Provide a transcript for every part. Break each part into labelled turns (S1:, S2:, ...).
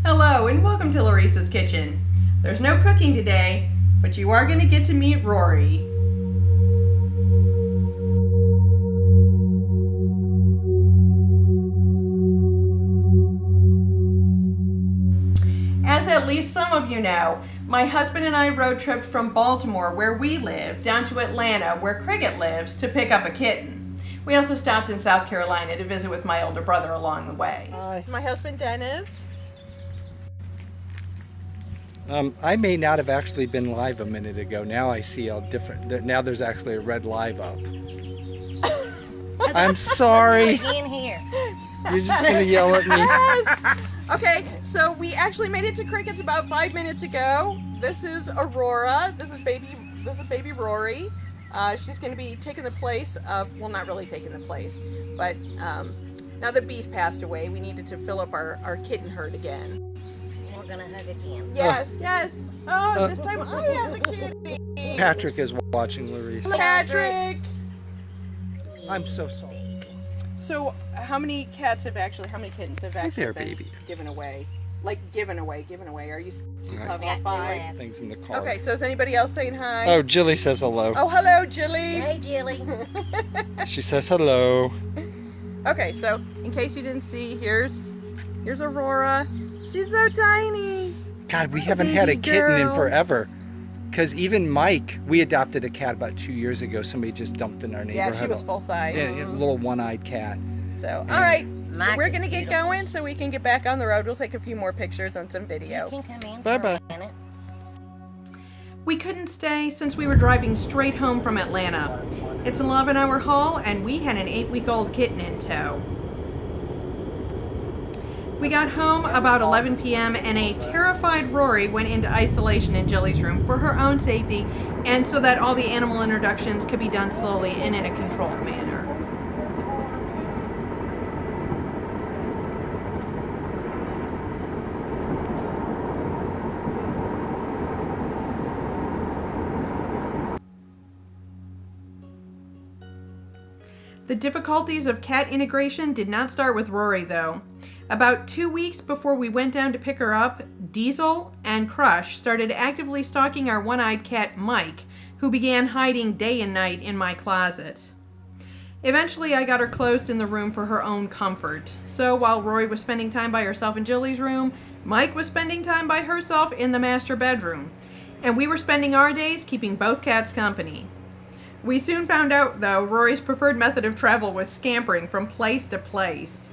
S1: Hello and welcome to Laurice's Kitchen. There's no cooking today, but you are going to get to meet Rory. As at least some of you know, my husband and I road tripped from Baltimore, where we live, down to Atlanta, where Cricket lives, to pick up a kitten. We also stopped in South Carolina to visit with my older brother along the way.
S2: Hi.
S1: My husband Dennis.
S2: I may not have actually been live a minute ago. Now I see a different. Now there's actually a red live up. I'm sorry.
S3: In here.
S2: You're just gonna yell at me.
S1: Yes. Okay, so we actually made it to Cricket's about 5 minutes ago. This is Aurora. This is baby Rory. She's going to be taking the place of, well, not really taking the place, but now that Bee's passed away, we needed to fill up our kitten herd again.
S3: We're gonna hug again.
S1: Yes, yes. Oh, this time I have the kitty.
S2: Patrick is watching, Laurice.
S1: Patrick.
S2: I'm so sorry.
S1: So, how many kittens have actually
S2: there,
S1: been
S2: baby.
S1: given away? Like given away. Are you still have all
S3: Got two
S1: 5?
S3: left.
S2: Things in the car.
S1: Okay, so is anybody else saying hi?
S2: Oh, Gilly says hello.
S1: Oh, hello, Gilly.
S3: Hey, Gilly.
S2: She says hello.
S1: Okay, so in case you didn't see, here's Aurora. She's so tiny.
S2: God, we haven't had a
S1: Baby
S2: kitten in
S1: girl.
S2: forever. Because even Mike, we adopted a cat about 2 years ago. Somebody just dumped in our neighborhood.
S1: Yeah, she was full size.
S2: Yeah, a little one-eyed cat.
S1: So, all right,
S3: Mike
S1: we're
S3: is
S1: gonna get
S3: beautiful.
S1: going so we can get back on the road. We'll take a few more pictures and some
S3: You
S1: video.
S3: can come in
S2: Bye-bye.
S3: for a minute.
S1: We couldn't stay since we were driving straight home from Atlanta. It's an 11-hour haul, and we had an 8-week-old kitten in tow. We got home about 11 p.m. and a terrified Rory went into isolation in Gilly's room for her own safety and so that all the animal introductions could be done slowly and in a controlled manner. The difficulties of cat integration did not start with Rory, though. About 2 weeks before we went down to pick her up, Diesel and Crush started actively stalking our one-eyed cat, Mike, who began hiding day and night in my closet. Eventually, I got her closed in the room for her own comfort. So while Rory was spending time by herself in Gilly's room, Mike was spending time by herself in the master bedroom. And we were spending our days keeping both cats company. We soon found out, though, Rory's preferred method of travel was scampering from place to place.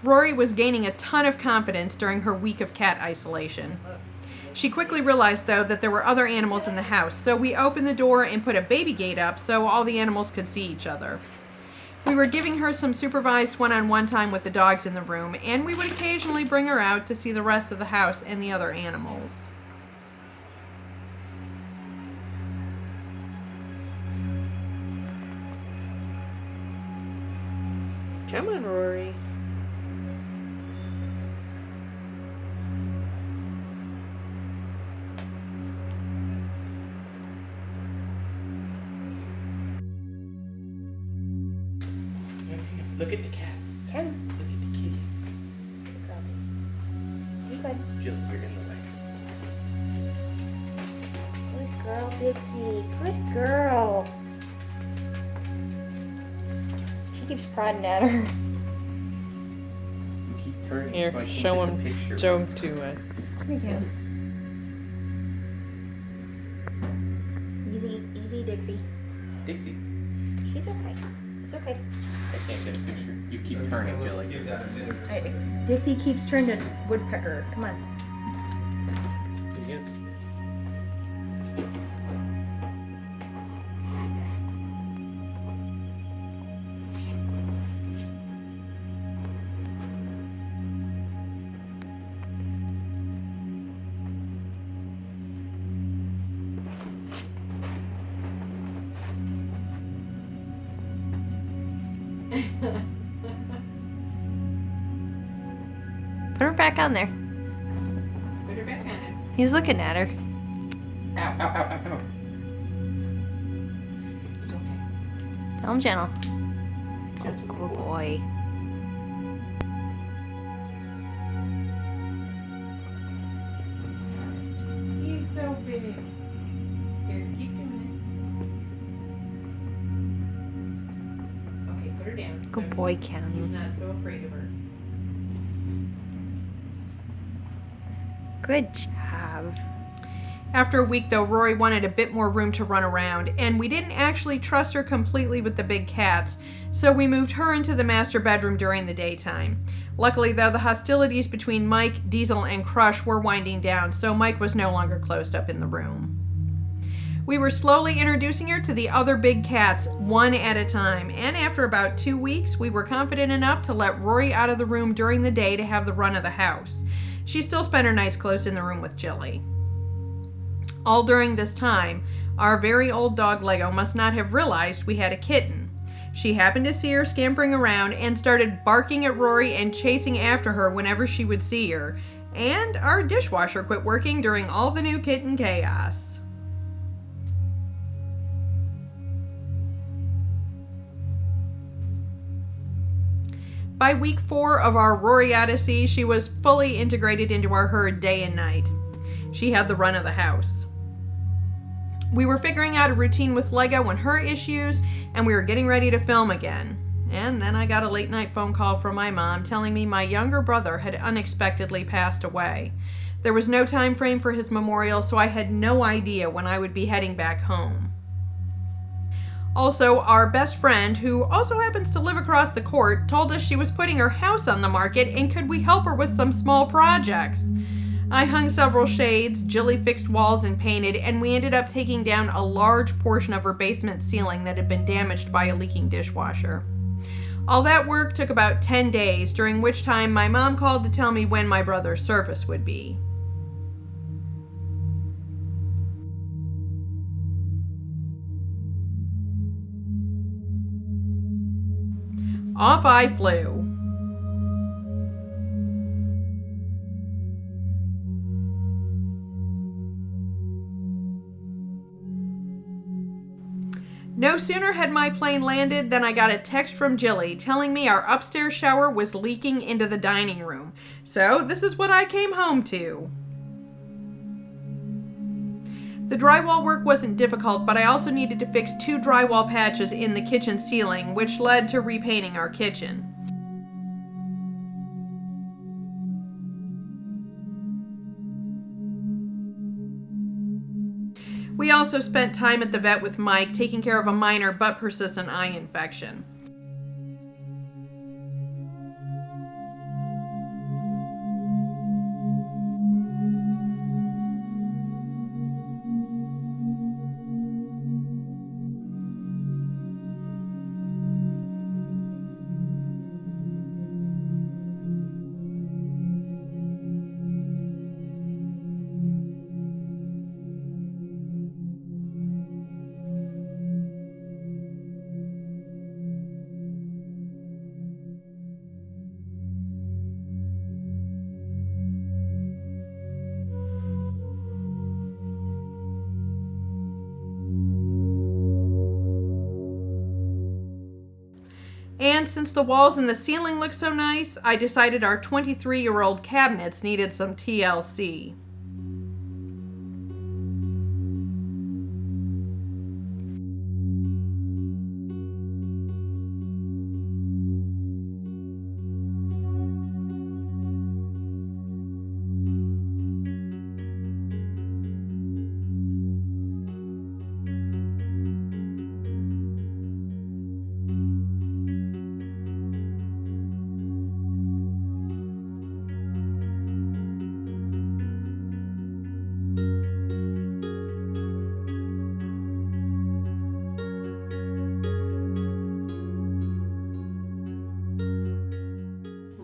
S1: Rory was gaining a ton of confidence during her week of cat isolation. She quickly realized, though, that there were other animals in the house, so we opened the door and put a baby gate up so all the animals could see each other. We were giving her some supervised one-on-one time with the dogs in the room, and we would occasionally bring her out to see the rest of the house and the other animals. Come on, Rory.
S4: Look at the cat.
S3: Come.
S4: Look at the kitty.
S3: You good.
S4: Jill, you're in the way.
S3: Good girl, Dixie. Good girl. She keeps prodding at her.
S4: You keep turning
S1: Here,
S4: so I can
S1: show
S4: get
S1: him.
S4: the picture.
S1: Show him to.
S3: Yes. Dixie.
S4: Dixie.
S3: She's okay. It's okay.
S4: I can't get a picture. You keep turning, Gilly.
S3: Dixie keeps turning woodpecker. Come on.
S4: Can you get a picture?
S3: Put her back on there.
S1: Put her back on it.
S3: He's looking at her.
S4: Ow, ow, ow, ow, ow. It's okay.
S3: Tell him gentle. Good boy.
S1: He's so big. Here, keep doing it. Okay, put her down.
S3: Good
S1: so
S3: boy,
S1: He's
S3: Ken.
S1: not so afraid of her.
S3: Good job.
S1: After a week, though, Rory wanted a bit more room to run around, and we didn't actually trust her completely with the big cats, so we moved her into the master bedroom during the daytime. Luckily, though, the hostilities between Mike, Diesel, and Crush were winding down, so Mike was no longer closed up in the room. We were slowly introducing her to the other big cats, one at a time, and after about 2 weeks, we were confident enough to let Rory out of the room during the day to have the run of the house. She still spent her nights close in the room with Gilly. All during this time, our very old dog Lego must not have realized we had a kitten. She happened to see her scampering around and started barking at Rory and chasing after her whenever she would see her, and our dishwasher quit working during all the new kitten chaos. By week 4 of our Rory Odyssey, she was fully integrated into our herd day and night. She had the run of the house. We were figuring out a routine with Lego and her issues, and we were getting ready to film again. And then I got a late night phone call from my mom telling me my younger brother had unexpectedly passed away. There was no time frame for his memorial, so I had no idea when I would be heading back home. Also, our best friend, who also happens to live across the court, told us she was putting her house on the market and could we help her with some small projects. I hung several shades, Gilly fixed walls and painted, and we ended up taking down a large portion of her basement ceiling that had been damaged by a leaking dishwasher. All that work took about 10 days, during which time my mom called to tell me when my brother's service would be. Off I flew. No sooner had my plane landed than I got a text from Gilly telling me our upstairs shower was leaking into the dining room. So this is what I came home to. The drywall work wasn't difficult, but I also needed to fix 2 drywall patches in the kitchen ceiling, which led to repainting our kitchen. We also spent time at the vet with Mike, taking care of a minor but persistent eye infection. And since the walls and the ceiling look so nice, I decided our 23-year-old cabinets needed some TLC.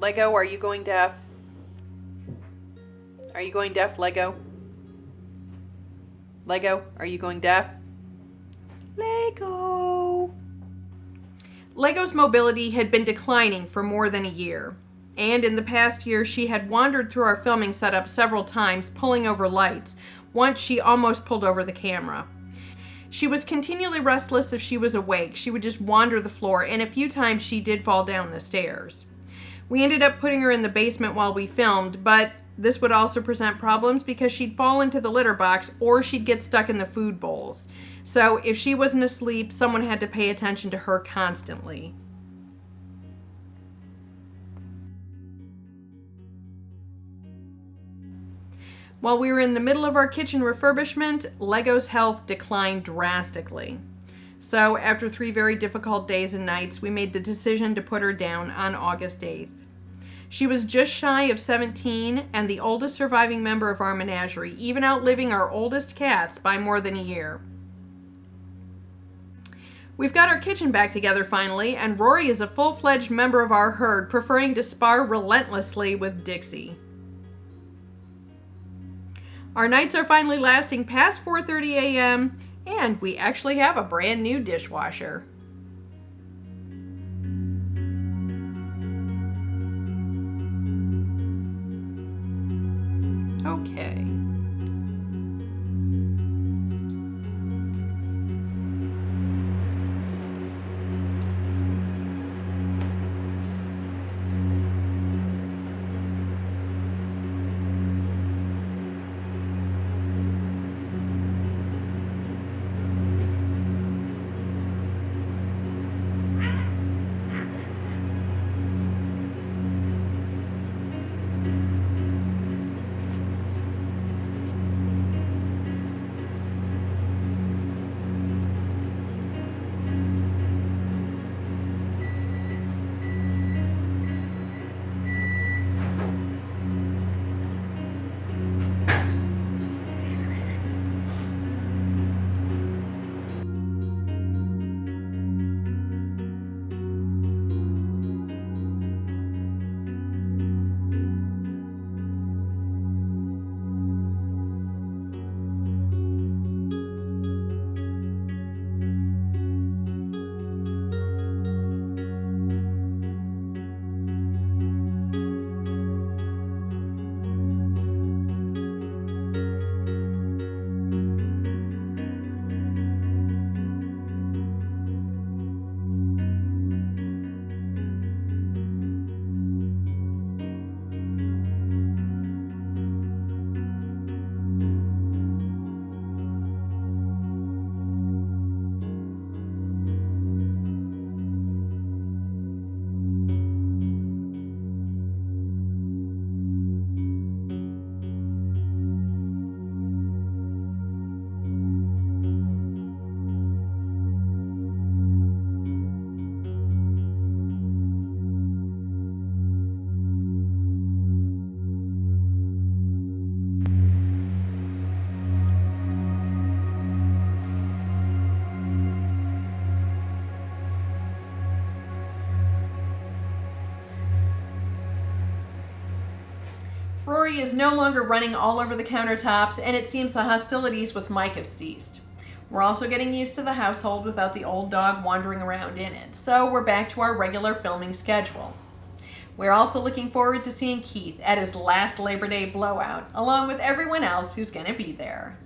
S1: Lego, are you going deaf? Are you going deaf, Lego? Lego, are you going deaf? Lego! Lego's mobility had been declining for more than a year. And in the past year, she had wandered through our filming setup several times, pulling over lights. Once she almost pulled over the camera. She was continually restless if she was awake. She would just wander the floor, and a few times she did fall down the stairs. We ended up putting her in the basement while we filmed, but this would also present problems because she'd fall into the litter box or she'd get stuck in the food bowls. So if she wasn't asleep, someone had to pay attention to her constantly. While we were in the middle of our kitchen refurbishment, Lego's health declined drastically. So after 3 very difficult days and nights, we made the decision to put her down on August 8th. She was just shy of 17 and the oldest surviving member of our menagerie, even outliving our oldest cats by more than a year. We've got our kitchen back together finally, and Rory is a full-fledged member of our herd, preferring to spar relentlessly with Dixie. Our nights are finally lasting past 4:30 a.m., and we actually have a brand new dishwasher. Okay. Rory is no longer running all over the countertops, and it seems the hostilities with Mike have ceased. We're also getting used to the household without the old dog wandering around in it, so we're back to our regular filming schedule. We're also looking forward to seeing Keith at his last Labor Day blowout, along with everyone else who's going to be there.